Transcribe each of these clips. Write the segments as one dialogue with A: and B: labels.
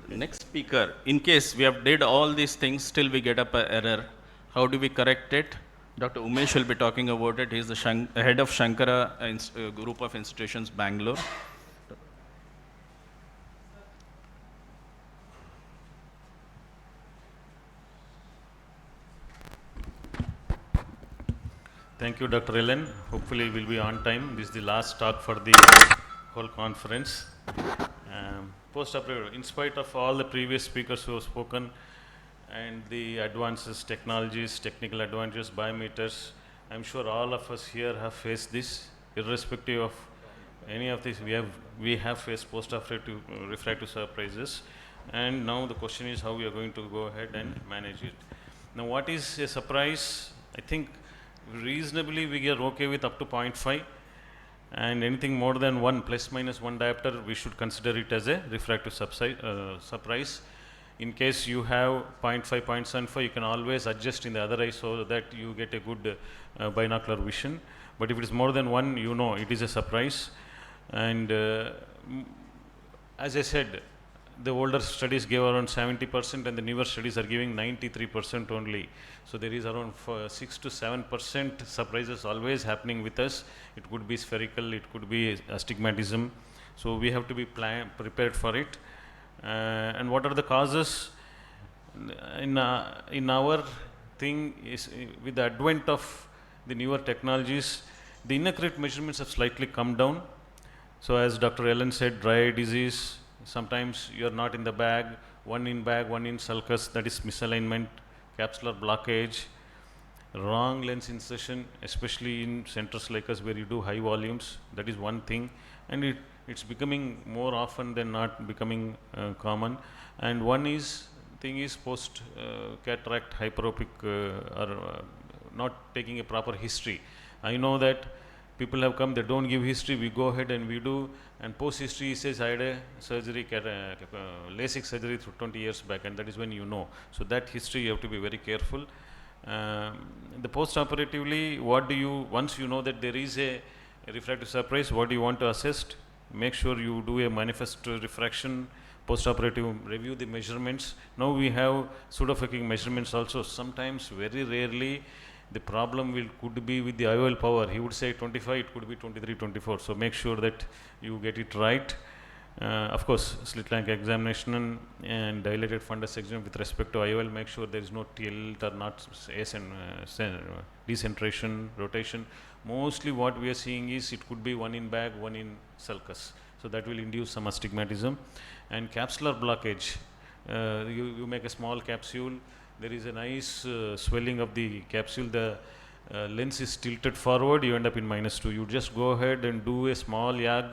A: Next speaker, in case we have did all these things, still we get up an error, how do we correct it? Dr. Umesh will be talking about it. He is the head of Shankara Group of Institutions, Bangalore.
B: Thank you, Dr. Ellen. Hopefully, we'll be on time. This is the last talk for the whole conference. Post-operative, in spite of all the previous speakers who have spoken and the advances, technologies, technical advantages, biometers, I'm sure all of us here have faced this, irrespective of any of these. We have faced post-operative refractive surprises, and now the question is how we are going to go ahead and manage it. Now, what is a surprise? I think reasonably we are okay with up to 0.5, and anything more than 1 plus minus 1 diopter we should consider it as a refractive surprise. In case you have 0.5, 0.75, you can always adjust in the other eye so that you get a good binocular vision. But if it is more than 1, you know it is a surprise. And as I said, the older studies gave around 70% and the newer studies are giving 93% only. So there is around 6 to 7% surprises always happening with us. It could be spherical, it could be astigmatism. So we have to be prepared for it. And what are the causes? In our thing is with the advent of the newer technologies, the inaccurate measurements have slightly come down. So as Dr. Ellen said, dry eye disease, sometimes you are not in the bag, one in sulcus, that is misalignment, capsular blockage, wrong lens insertion, especially in centers like us where you do high volumes, that is one thing, and it's becoming more often than not becoming common. And one thing is post cataract hyperopic or not taking a proper history. I know that people have come, they don't give history, we go ahead and we do, and post history he says I had a surgery, LASIK surgery 20 years back, and that is when you know. So that history you have to be very careful. The post-operatively, once you know that there is a refractive surprise, what do you want to assess? Make sure you do a manifest refraction, post-operative review the measurements. Now we have pseudophakic measurements also. Sometimes, very rarely, the problem could be with the IOL power. He would say 25, it could be 23, 24. So make sure that you get it right. Of course, slit lamp examination and dilated fundus exam with respect to IOL, make sure there is no tilt or not decentration, rotation. Mostly what we are seeing is it could be one in bag, one in sulcus. So that will induce some astigmatism. And capsular blockage, you make a small capsule, there is a nice swelling of the capsule, the lens is tilted forward, you end up in -2. You just go ahead and do a small YAG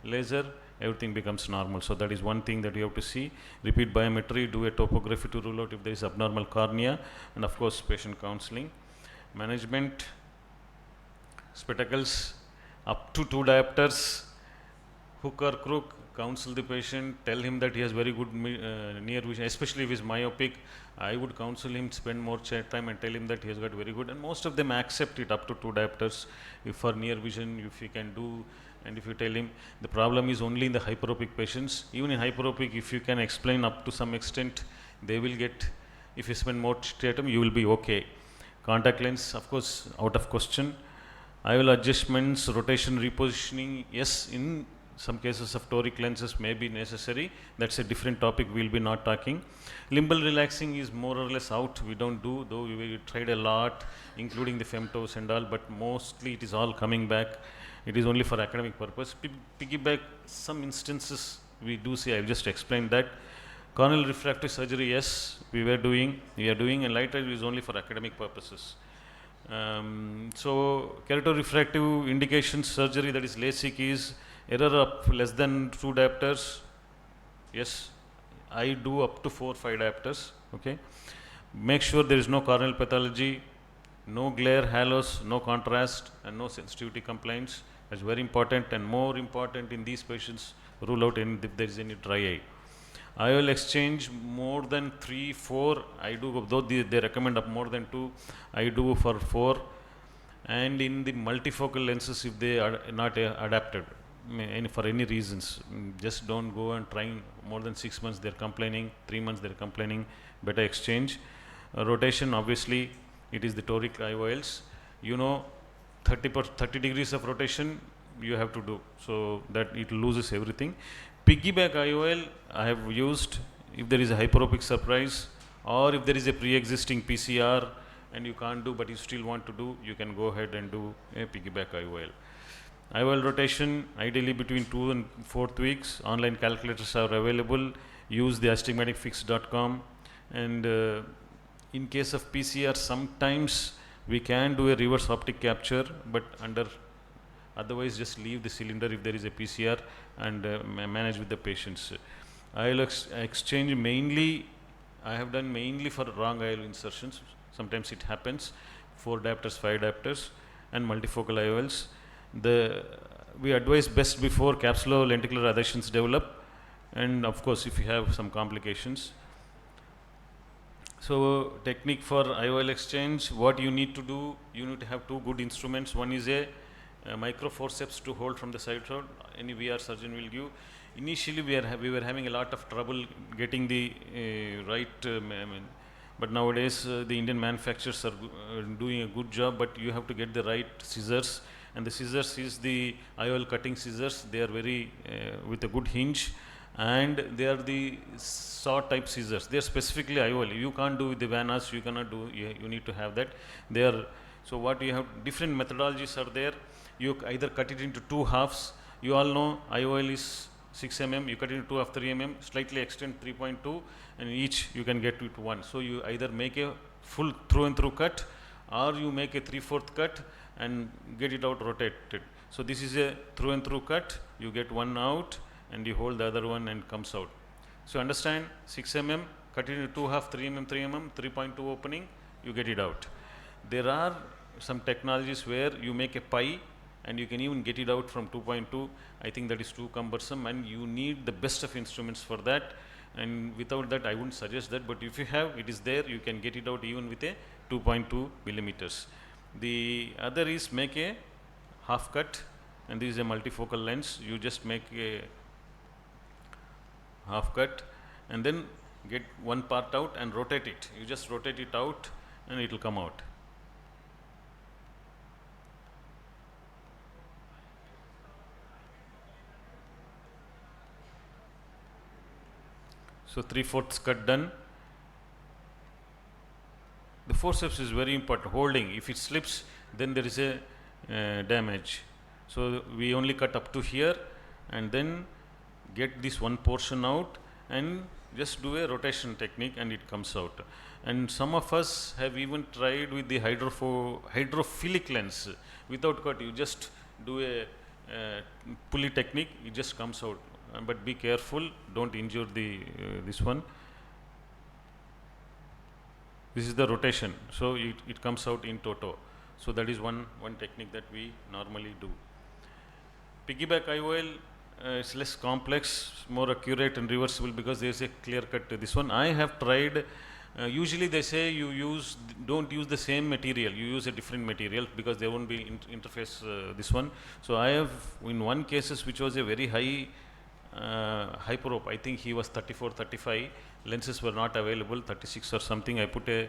B: laser, everything becomes normal. So that is one thing that you have to see. Repeat biometry, do a topography to rule out if there is abnormal cornea, and of course patient counseling. Management, spectacles up to 2 diopters, hook or crook, counsel the patient, tell him that he has very good near vision, especially if he is myopic. I would counsel him, spend more time and tell him that he has got very good, and most of them accept it up to 2 diopters. If for near vision, if he can do, and if you tell him, the problem is only in the hyperopic patients. Even in hyperopic, if you can explain up to some extent, they will get, if you spend more time, you will be okay. Contact lens, of course, out of question. IOL adjustments, rotation, repositioning, yes, in some cases of toric lenses may be necessary. That's a different topic, we'll be not talking. Limbal relaxing is more or less out, we don't do, though we tried a lot, including the femtos and all, but mostly it is all coming back. It is only for academic purpose. Piggyback, some instances we do see, I've just explained that. Corneal refractive surgery, yes, we are doing, and light eye is only for academic purposes. So keratorefractive indication surgery, that is LASIK, is error of less than 2 diopters. Yes, I do up to 4, 5 diopters. Okay. Make sure there is no corneal pathology, no glare, halos, no contrast, and no sensitivity complaints. That's very important, and more important in these patients, rule out if there is any dry eye. IOL exchange more than 3, 4, I do, though they recommend up more than 2, I do for 4. And in the multifocal lenses, if they are not adapted, for any reasons. Just don't go and try more than 6 months, they're complaining, 3 months they're complaining, better exchange. Rotation, obviously, it is the toric IOLs. You know, 30 degrees of rotation you have to do, so that it loses everything. Piggyback IOL I have used if there is a hyperopic surprise, or if there is a pre-existing PCR and you can't do but you still want to do, you can go ahead and do a piggyback IOL. IOL rotation ideally between 2 and 4 weeks. Online calculators are available. Use the astigmaticfix.com. And in case of PCR, sometimes we can do a reverse optic capture, but otherwise just leave the cylinder if there is a PCR and manage with the patients. IOL exchange mainly, I have done mainly for wrong IOL insertions. Sometimes it happens, 4 diopters, 5 diopters, and multifocal IOLs. We advise best before capsulo-lenticular adhesions develop, and of course if you have some complications. So technique for IOL exchange, what you need to do, you need to have 2 good instruments. One is a micro forceps to hold from the side road. Any VR surgeon will give. Initially we were having a lot of trouble getting the right but nowadays the Indian manufacturers are doing a good job, but you have to get the right scissors, and the scissors is the IOL cutting scissors. They are very with a good hinge, and they are the saw type scissors. They are specifically IOL. You can't do with the Vanas, you cannot do, you need to have that. They are, so what you have, different methodologies are there. You either cut it into 2 halves. You all know IOL is 6 mm, you cut it into 2 of 3 mm, slightly extend 3.2, and each you can get it to 1. So you either make a full through and through cut, or you make a 3/4 cut and get it out rotated. So this is a through and through cut, you get one out and you hold the other one and comes out. So understand, 6 mm, cut it into 2 half, 3 mm, 3 mm, 3.2 opening, you get it out. There are some technologies where you make a pie and you can even get it out from 2.2. I think that is too cumbersome, and you need the best of instruments for that, and without that I wouldn't suggest that, but if you have, it is there, you can get it out even with a 2.2 millimeters. The other is make a half cut, and this is a multifocal lens. You just make a half cut and then get one part out and rotate it. You just rotate it out and it will come out. So 3/4 cut done. The forceps is very important, holding. If it slips, then there is a damage. So we only cut up to here and then get this one portion out and just do a rotation technique and it comes out. And some of us have even tried with the hydrophilic lens without cut. You just do a pulley technique, it just comes out. But be careful, don't injure the this one. This is the rotation, so it comes out in toto. So that is one technique that we normally do. Piggyback IOL is less complex, more accurate and reversible because there is a clear cut to this one. I have tried. Usually they say don't use the same material, you use a different material because there won't be interface this one. So I have in one cases which was a very high hyperope, I think he was 34, 35, lenses were not available, 36 or something. I put a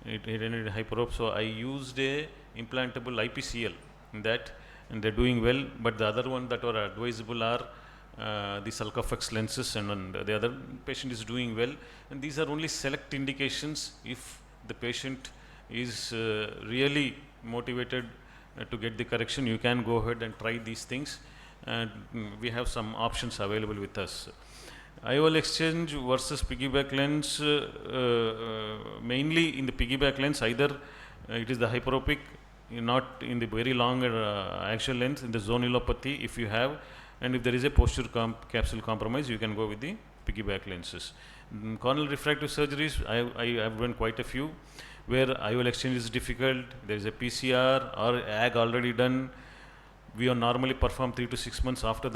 B: hyperope, so I used a implantable IPCL in that, and they're doing well. But the other one that are advisable are the Sulcofex lenses, and the other patient is doing well. And these are only select indications. If the patient is really motivated to get the correction, you can go ahead and try these things. And we have some options available with us. IOL exchange versus piggyback lens, mainly in the piggyback lens, either it is the hyperopic, not in the very long axial lens, in the zonulopathy if you have, and if there is a posture capsule compromise, you can go with the piggyback lenses. Corneal refractive surgeries, I have done quite a few where IOL exchange is difficult, there is a PCR or AG already done. We are normally perform 3 to 6 months after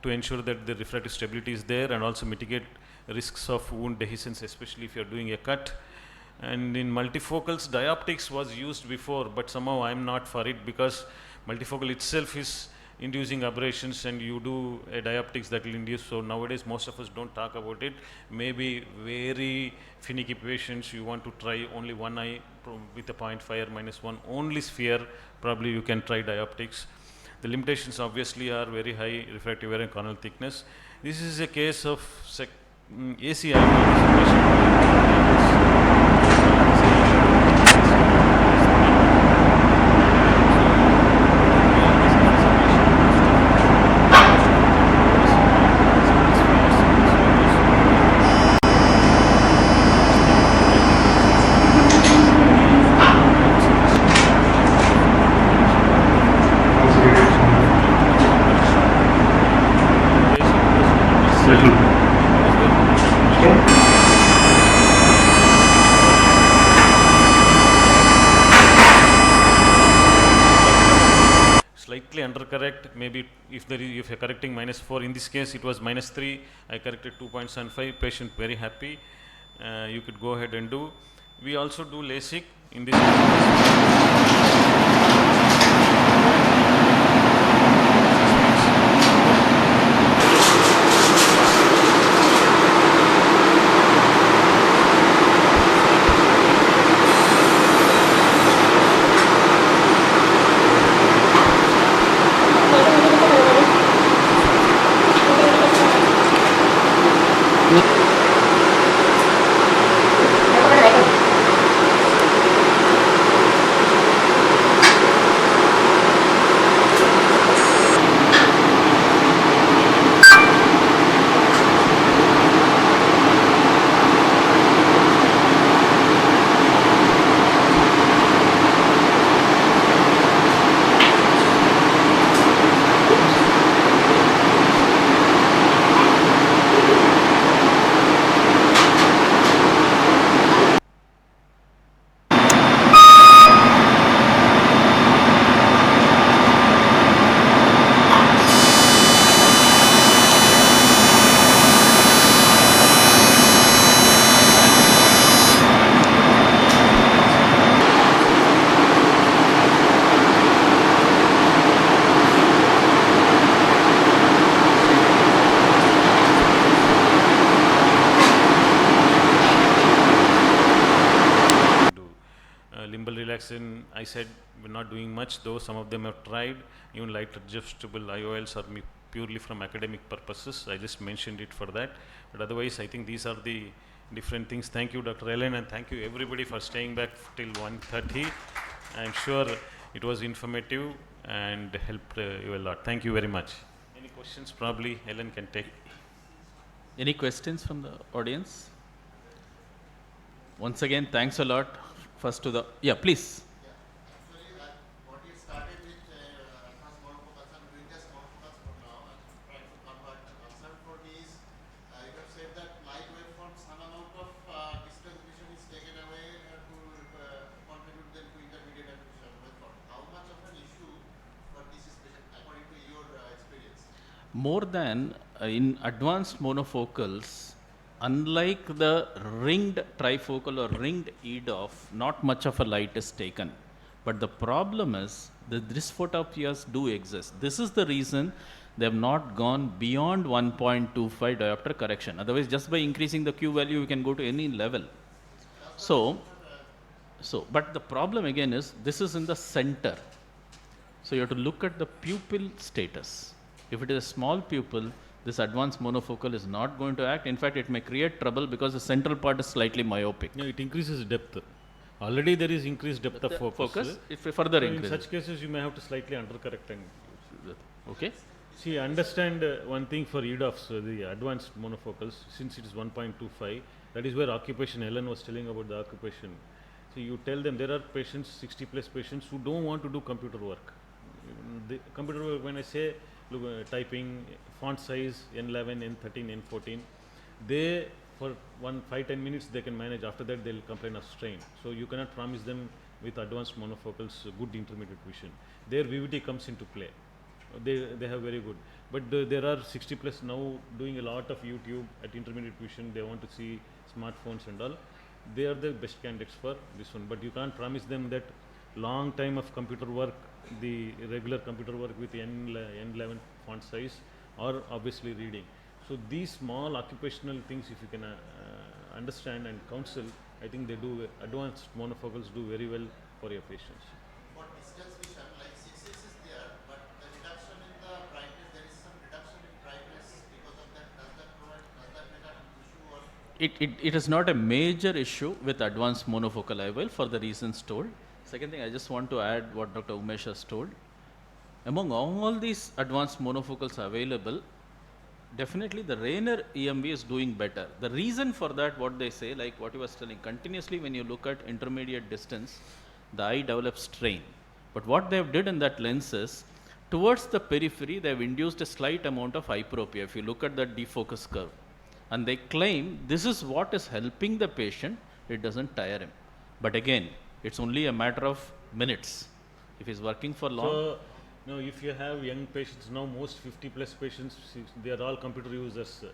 B: to ensure that the refractive stability is there and also mitigate risks of wound dehiscence, especially if you are doing a cut. And in multifocals, dioptics was used before, but somehow I am not for it because multifocal itself is inducing aberrations and you do a dioptics that will induce. So nowadays most of us don't talk about it. Maybe very finicky patients, you want to try only one eye with a 0.5 or -1 only sphere, probably you can try dioptics. The limitations obviously are very high refractive error and corneal thickness. This is a case of ACI. Slightly undercorrect, maybe if you're correcting -4, in this case it was -3, I corrected 2.75, patient very happy. You could go ahead and do. We also do LASIK in this limbal relaxation. I said we're not doing much, though some of them have tried. Even light adjustable IOLs are purely from academic purposes. I just mentioned it for that. But otherwise, I think these are the different things. Thank you, Dr. Ellen, and thank you everybody for staying back till 1:30. I'm sure it was informative and helped you a lot. Thank you very much. Any questions? Probably Ellen can take.
A: Any questions from the audience? Once again, thanks a lot. First to the, yeah, please.
C: Actually, what you started with first monofocus and doing just monofocus for now and trying to convert. The concern for me is you have said that light waveform, some amount of distance vision is taken away to contribute them to intermediate vision waveform. How much of an issue for this special according to your experience?
A: More than in advanced monofocals, unlike the ringed trifocal or ringed EDOF, not much of a light is taken. But the problem is that these photopias do exist. This is the reason they have not gone beyond 1.25 diopter correction. Otherwise, just by increasing the Q value, you can go to any level. So, but the problem again is this is in the center. So you have to look at the pupil status. If it is a small pupil, this advanced monofocal is not going to act. In fact, it may create trouble because the central part is slightly myopic.
B: No, it increases depth. Already there is increased depth of focus.
A: If we further
B: So
A: increase.
B: in such cases, you may have to slightly undercorrect and
A: Okay.
B: see, understand one thing for EDOFs, the advanced monofocals, since it is 1.25, that is where occupation, Ellen was telling about the occupation. So you tell them there are patients, 60 plus patients who don't want to do computer work. The computer work, when I say look, typing, font size, N11, N13, N14, they for 5-10 minutes they can manage. After that they'll complain of strain. So you cannot promise them with advanced monofocals good intermediate vision. Their VVT comes into play. They have very good. But there are 60 plus now doing a lot of YouTube at intermediate vision. They want to see smartphones and all. They are the best candidates for this one. But you can't promise them that long time of computer work, the regular computer work with N11 font size, or obviously reading. So these small occupational things, if you can understand and counsel, I think they do, advanced monofocals do very well for your patients.
C: For distance vision, like 6x is there, but the reduction in the brightness, there is some reduction in brightness because of that. Does that make an issue or?
A: It is not a major issue with advanced monofocal IOL for the reasons told. Second thing, I just want to add what Dr. Umesh has told. Among all these advanced monofocals available, definitely the Rayner EMV is doing better. The reason for that, what they say, like what you was telling, continuously when you look at intermediate distance, the eye develops strain. But what they have did in that lens is, towards the periphery, they have induced a slight amount of hyperopia. If you look at that defocus curve, and they claim this is what is helping the patient, it doesn't tire him. But again, it's only a matter of minutes. If he's working for long.
B: So, now if you have young patients, now most 50 plus patients, they are all computer users.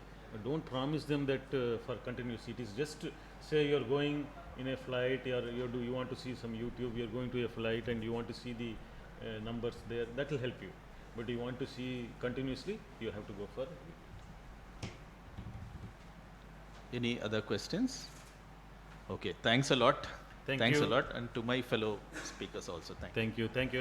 B: Don't promise them that for continuous. It is just, say you're going in a flight, or you want to see some YouTube, you're going to a flight and you want to see the numbers there, that will help you. But you want to see continuously, you have to go for.
A: Any other questions? Okay, thanks a lot.
B: Thank
A: Thanks
B: you.
A: a lot, and to my fellow speakers also, thank you.
B: Thank you. Thank you.